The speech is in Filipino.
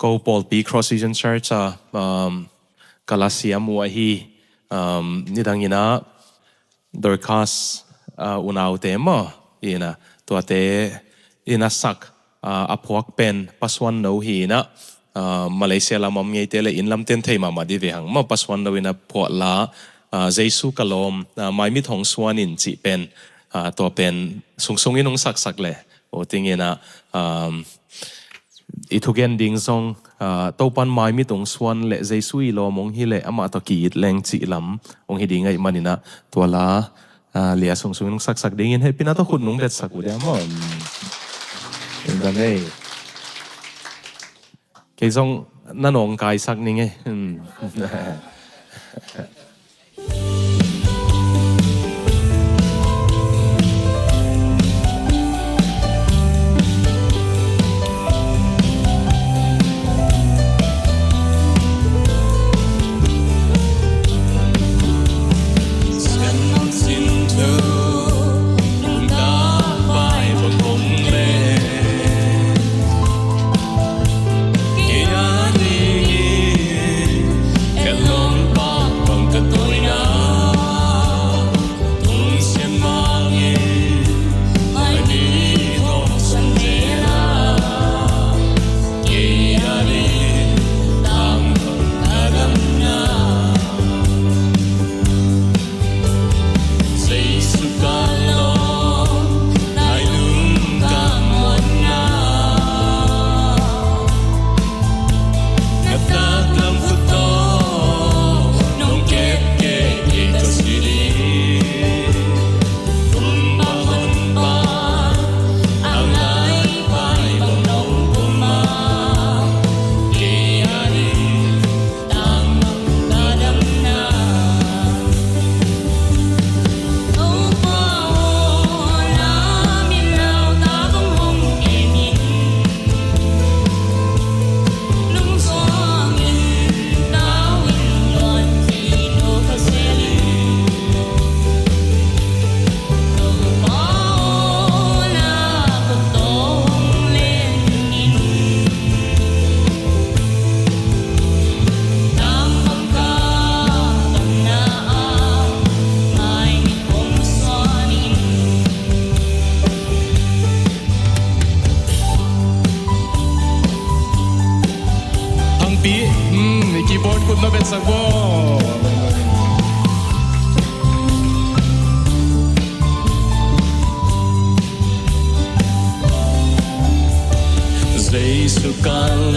go 𝗏𝗊 Cross Vision Church Galacia mua hi nidangina dorcas unaw tema ina tuate ina sak apuak pen paswan no hi na Malaysia lamam ngai tele in lam ten thei mama di ve hang ma paswan no ina pho la Jesu kalom Maimit hong Suan in chi pen to pen sungsung inong sak le o tingena itugen ding song topan Maimit hong Suan le Jesu i lo mong hi le ama to ki leng chi lam ong hi ding ai manina to la Lia Sungsung inong sak ding in he pinato khut nung bet sak u dia mo indane ke song nanong kai sak ning e Jesu kan